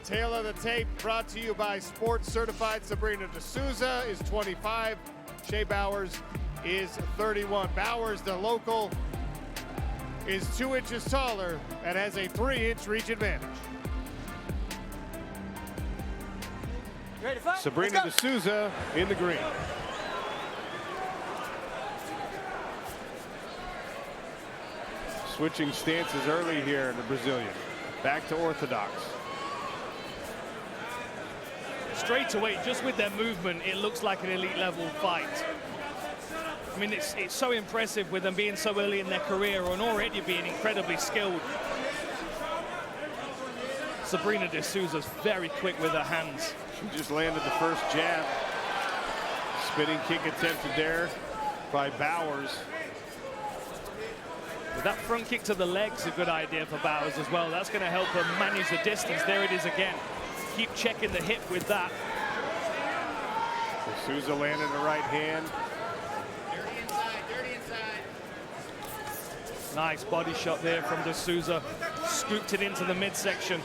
Tail of the tape brought to you by Sports Certified. Sabrinna de Sousa is 25. Shea Bowers is 31. Bowers, the local, is 2 inches taller and has a 3-inch reach advantage. Ready to fight? Sabrinna de Sousa in the green. Switching stances early here in the Brazilian. Back to orthodox. Straight away, just with their movement, it looks like an elite level fight. I mean, it's so impressive with them being so early in their career and already being incredibly skilled. Sabrinna de Sousa's very quick with her hands. She just landed the first jab. Spinning kick attempted there by Bowers. But that front kick to the leg's a good idea for Bowers as well. That's going to help her manage the distance. There it is again. Keep checking the hip with that. De Sousa landed the right hand. Dirty inside, dirty inside. Nice body shot there from De Sousa. Scooped it into the midsection.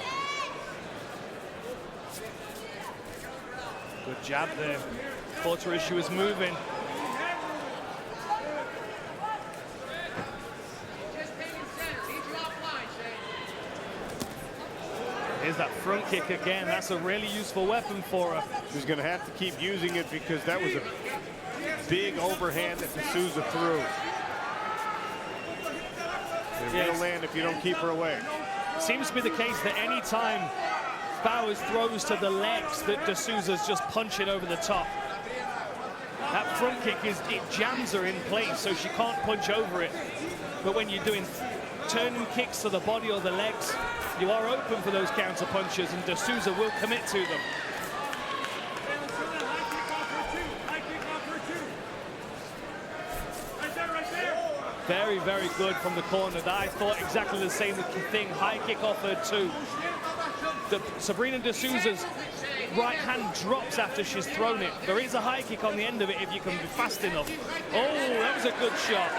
Good jab there. Thought her issue is moving. Here's that front kick again. That's a really useful weapon for her. She's going to have to keep using it because that was a big overhand that De Sousa threw. They're going to land if you don't keep her away. Seems to be the case that any time Bowers throws to the legs, that De Sousa's just punching over the top. That front kick it jams her in place, so she can't punch over it. But when you're doing turning kicks to the body or the legs, you are open for those counter punches, and De Sousa will commit to them. Very, very good from the corner. I thought exactly the same thing. High kick off her too. Sabrinna de Sousa's right hand drops after she's thrown it. There is a high kick on the end of it if you can be fast enough. Oh, that was a good shot.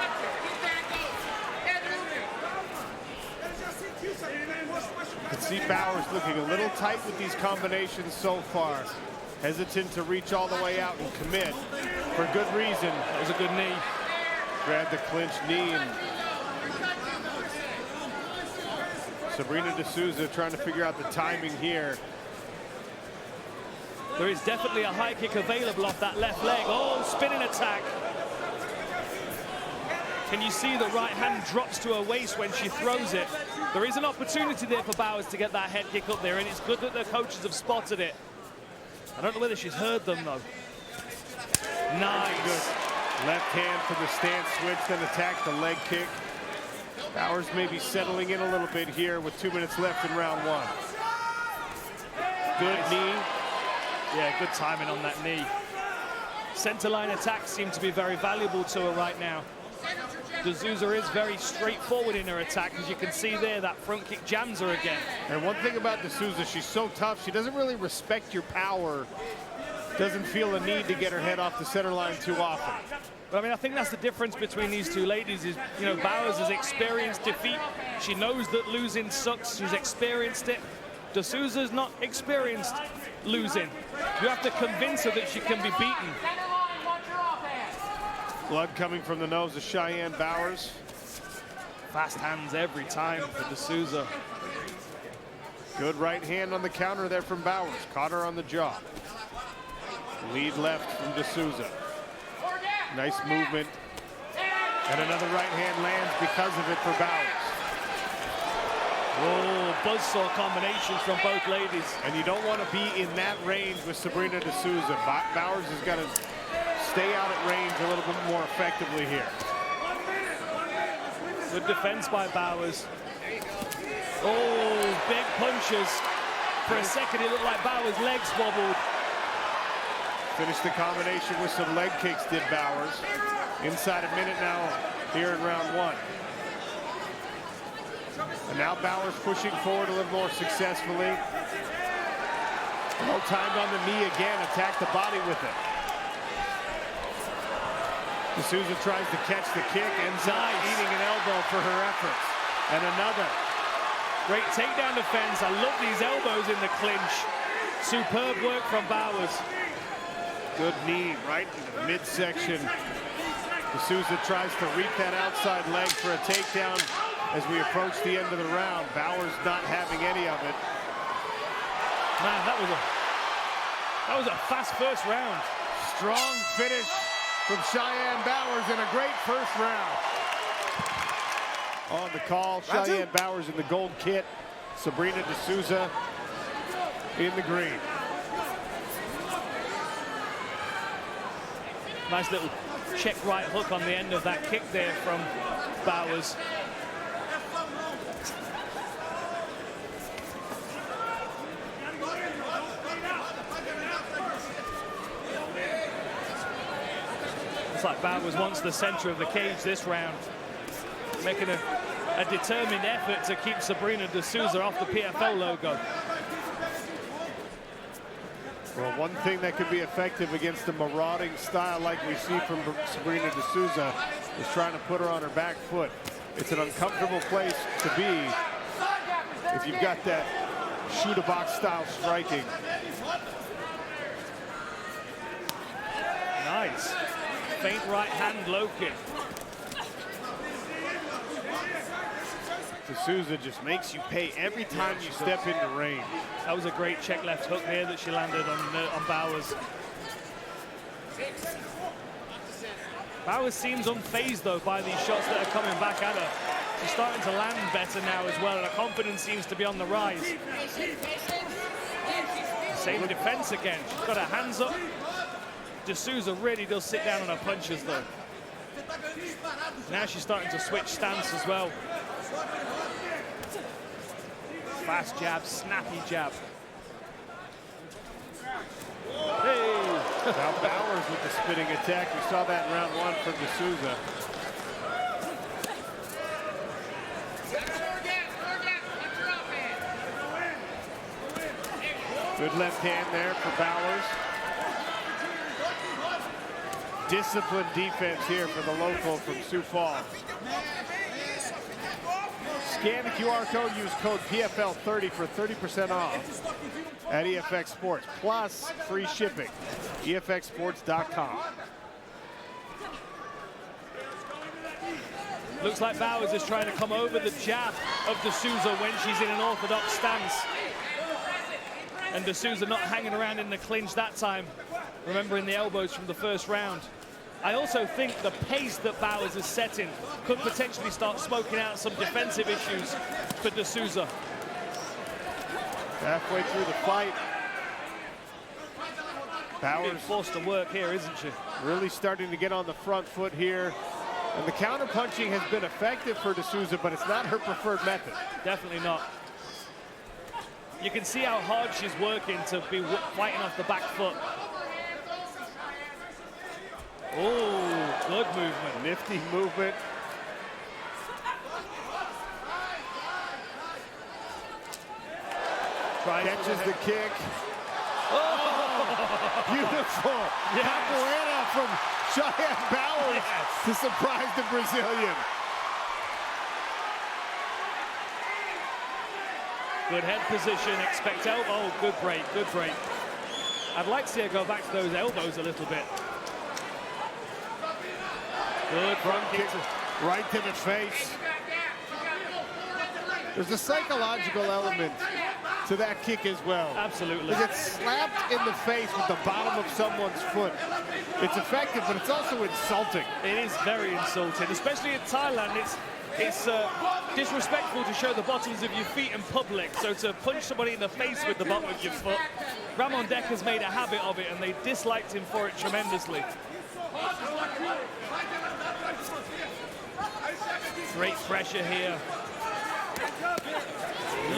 You can see Bowers looking a little tight with these combinations so far. Hesitant to reach all the way out and commit for good reason. That was a good knee. Grab the clinch knee, and Sabrinna de Sousa trying to figure out the timing here. There is definitely a high kick available off that left leg. Oh, spinning attack. Can you see the right hand drops to her waist when she throws it? There is an opportunity there for Bowers to get that head kick up there, and it's good that the coaches have spotted it. I don't know whether she's heard them, though. Nice. Good. Left hand for the stance switch, then attack the leg kick. Bowers may be settling in a little bit here with 2 minutes left in round one. Good knee. Yeah, good timing on that knee. Center line attacks seem to be very valuable to her right now. De Sousa is very straightforward in her attack. As you can see there, that front kick jams her again. And one thing about De Sousa, she's so tough, she doesn't really respect your power. Doesn't feel a need to get her head off the center line too often. But I mean, I think that's the difference between these two ladies is, you know, Bowers has experienced defeat. She knows that losing sucks. She's experienced it. De Sousa's not experienced losing. You have to convince her that she can be beaten. Blood coming from the nose of Cheyanne Bowers. Fast hands every time for De Sousa. Good right hand on the counter there from Bowers. Caught her on the jaw. Lead left from De Sousa. Nice movement. And another right hand lands because of it for Bowers. Oh, buzzsaw combinations from both ladies. And you don't want to be in that range with Sabrinna de Sousa. Bowers has got to stay out at range a little bit more effectively here. Good defense by Bowers. Oh, big punches. For a second, it looked like Bowers' legs wobbled. Finished the combination with some leg kicks, did Bowers. Inside a minute now here in round one. And now Bowers pushing forward a little more successfully. Well timed on the knee again, attack the body with it. De Sousa tries to catch the kick, ends up eating an elbow for her efforts. And another. Great takedown defense. I love these elbows in the clinch. Superb work from Bowers. Good knee right in the midsection. De Sousa tries to reap that outside leg for a takedown as we approach the end of the round. Bowers not having any of it. Man, that was a fast first round. Strong finish from Cheyanne Bowers in a great first round. On the call, Cheyanne Bowers in the gold kit. Sabrinna de Sousa in the green. Nice little check right hook on the end of that kick there from Bowers. Looks like Bowers wants the center of the cage this round, making a determined effort to keep Sabrinna de Sousa off the PFL logo. Well, one thing that could be effective against the marauding style like we see from Sabrinna de Sousa is trying to put her on her back foot. It's an uncomfortable place to be if you've got that shoot-a-box style striking. Nice. Faint right hand low kick. De Sousa just makes you pay every time you step into range. That was a great check left hook there that she landed on Bowers. Bowers seems unfazed though by these shots that are coming back at her. She's starting to land better now as well, and her confidence seems to be on the rise. Same defense again. She's got her hands up. De Sousa really does sit down on her punches though. Now she's starting to switch stance as well. Fast jab, snappy jab. Hey! Now Bowers with the spinning attack. We saw that in round one from De Sousa. Good left hand there for Bowers. Disciplined defense here for the local from Sioux Falls. Scan the QR code, use code PFL30 for 30% off at EFX Sports, plus free shipping. EFXsports.com. Looks like Bowers is trying to come over the jab of De Sousa when she's in an orthodox stance. And De Sousa not hanging around in the clinch that time, remembering the elbows from the first round. I also think the pace that Bowers is setting could potentially start smoking out some defensive issues for De Sousa. Halfway through the fight, Bowers being forced to work here, isn't she? really starting to get on the front foot here. And the counter punching has been effective for De Sousa, but it's not her preferred method. Definitely not. You can see how hard she's working to be fighting off the back foot. Oh, good movement. Nifty movement. Catches the kick. Oh, beautiful. Yes. Capoeira from Cheyanne Bowers to surprise the Brazilian. Good head position, expect elbow. Oh, good break, good break. I'd like to see her go back to those elbows a little bit. Good front kick. Right to the face. There's a psychological element to that kick as well. Absolutely. To get slapped in the face with the bottom of someone's foot. It's effective, but it's also insulting. It is very insulting, especially in Thailand. It's disrespectful to show the bottoms of your feet in public. So to punch somebody in the face with the bottom of your foot, Ramon Decker's made a habit of it, and they disliked him for it tremendously. Great pressure here.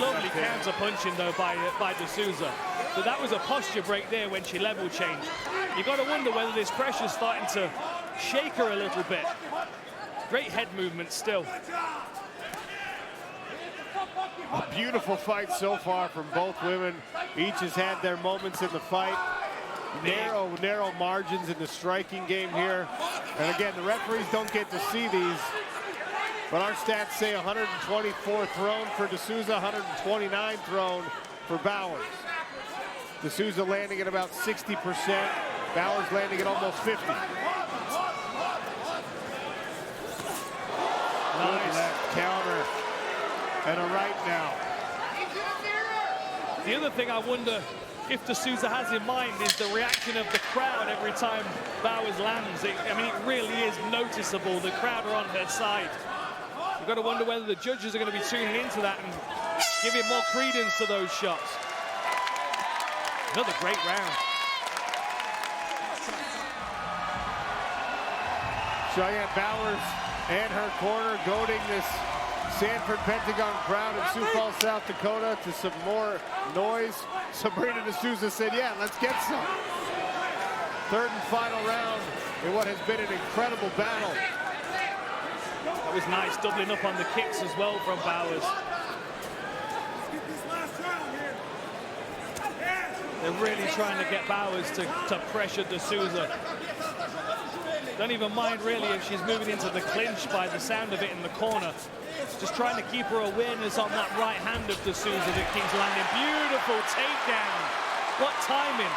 Lovely counter punching though by De Sousa. But that was a posture break there when she level changed. You got to wonder whether this pressure's starting to shake her a little bit. Great head movement still. A beautiful fight so far from both women. Each has had their moments in the fight. Narrow margins in the striking game here. And again, the referees don't get to see these. But our stats say 124 thrown for De Sousa, 129 thrown for Bowers. De Sousa landing at about 60%, Bowers landing at almost 50. Nice left counter and a right now. The other thing I wonder if De Sousa has in mind is the reaction of the crowd every time Bowers lands. I mean, it really is noticeable. The crowd are on her side. You've got to wonder whether the judges are going to be tuning into that and giving more credence to those shots. Another great round. Cheyanne Bowers and her corner goading this Sanford Pentagon crowd in Sioux Falls, South Dakota to some more noise. Sabrinna de Sousa said, yeah, let's get some. Third and final round in what has been an incredible battle. That was nice, doubling up on the kicks as well from Bowers. They're really trying to get Bowers to pressure De Sousa. Don't even mind really if she's moving into the clinch by the sound of it in the corner. Just trying to keep her awareness on that right hand of De Sousa that keeps landing. Beautiful takedown. What timing.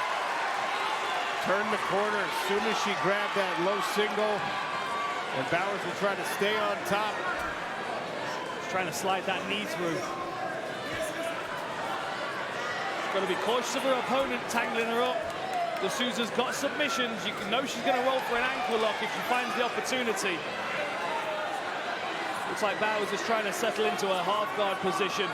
Turned the corner as soon as she grabbed that low single. And Bowers will try to stay on top. She's trying to slide that knee through. She's got to be cautious of her opponent tangling her up. De Sousa's got submissions. You know she's going to roll for an ankle lock if she finds the opportunity. Looks like Bowers is trying to settle into a half guard position.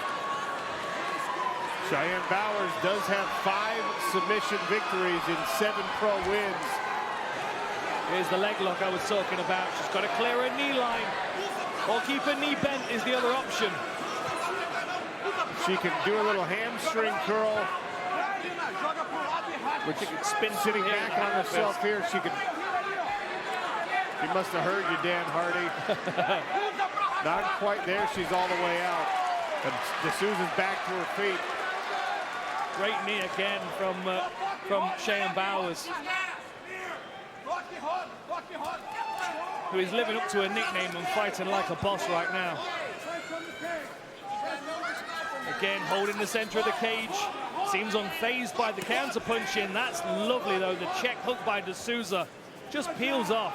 Cheyanne Bowers does have 5 submission victories in 7 pro wins. Here's the leg lock I was talking about. She's got to clear her knee line or keep her knee bent is the other option. She can do a little hamstring curl, which she can spin sitting back on herself here. She must have heard you, Dan Hardy. Not quite there. She's all the way out. But De Sousa's back to her feet. Great knee again from Cheyanne Bowers, who is living up to her nickname and fighting like a boss right now. Again, holding the center of the cage. Seems unfazed by the counter punching. That's lovely though. The check hook by De Sousa just peels off.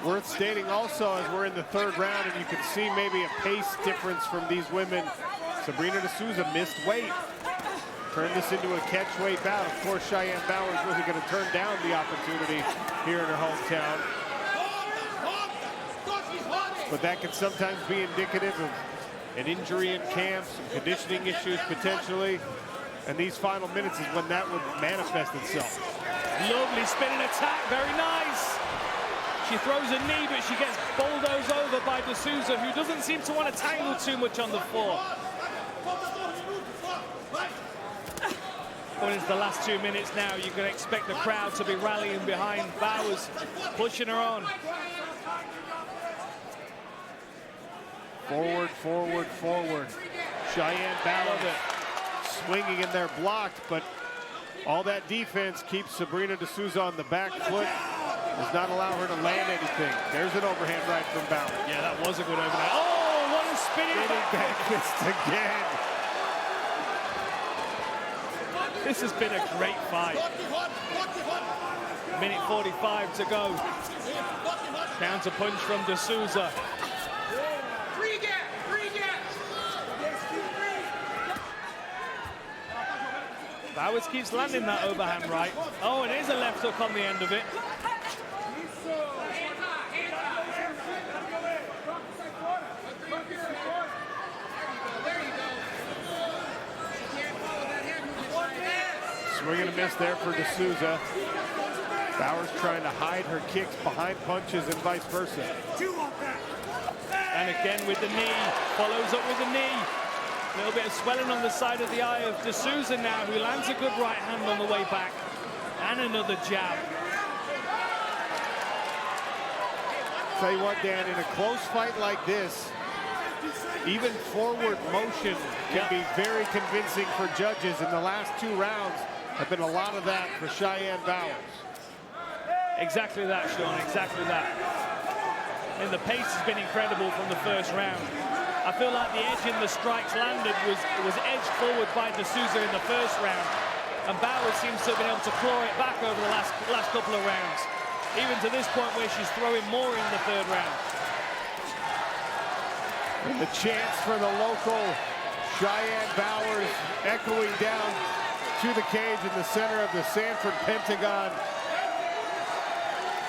Worth stating also, as we're in the 3rd round, and you can see maybe a pace difference from these women. Sabrinna de Sousa missed weight. Turned this into a catchweight bout. Of course, Cheyanne Bowers wasn't going to turn down the opportunity here in her hometown. But that can sometimes be indicative of an injury in camp, some conditioning issues potentially. And these final minutes is when that would manifest itself. Lovely spinning attack, very nice. She throws a knee, but she gets bulldozed over by De Sousa, who doesn't seem to want to tangle too much on the floor. Going into the last 2 minutes now, you can expect the crowd to be rallying behind Bowers, pushing her on. Forward, forward, forward. Cheyanne Bowers swinging in there blocked, but all that defense keeps Sabrinna de Sousa on the back foot. Does not allow her to land anything. There's an overhand right from Bowers. Yeah, that was a good overhand. Oh, what a spinning back fist again. This has been a great fight. Minute 45 to go. Counter punch from De Sousa. Bowers keeps landing that overhand right. Oh, and here's a left hook on the end of it. Swing and a miss there for De Sousa. Bowers trying to hide her kicks behind punches and vice versa. And again with the knee, follows up with the knee. A little bit of swelling on the side of the eye of De Sousa now, who lands a good right hand on the way back. And another jab. Tell you what, Dan, in a close fight like this, even forward motion can be very convincing for judges, and the last 2 rounds have been a lot of that for Cheyanne Bowers. Exactly that, Sean, exactly that. And the pace has been incredible from the first round. I feel like the edge in the strikes landed was edged forward by De Sousa in the first round, and Bowers seems to have been able to claw it back over the last couple of rounds, even to this point where she's throwing more in the 3rd round. And the chance for the local Cheyanne Bowers echoing down to the cage in the center of the Sanford Pentagon.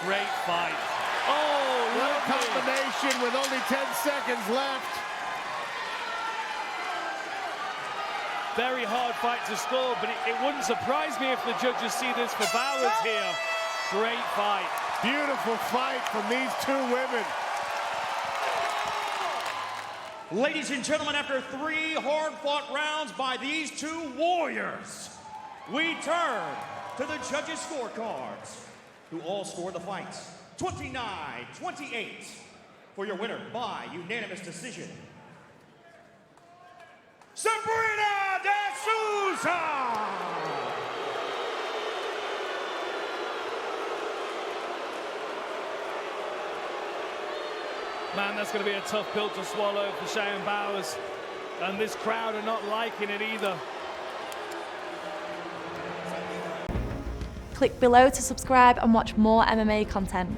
Great fight. Oh, what a lovely combination with only 10 seconds left. Very hard fight to score, but it wouldn't surprise me if the judges see this for Bowers here. Great fight. Beautiful fight from these 2 women. Ladies and gentlemen, after 3 hard-fought rounds by these 2 warriors, we turn to the judges' scorecards, who all scored the fights 29-28 for your winner by unanimous decision, Sabrinna de Sousa! Man, that's going to be a tough pill to swallow for Cheyanne Bowers, and this crowd are not liking it either. Click below to subscribe and watch more MMA content.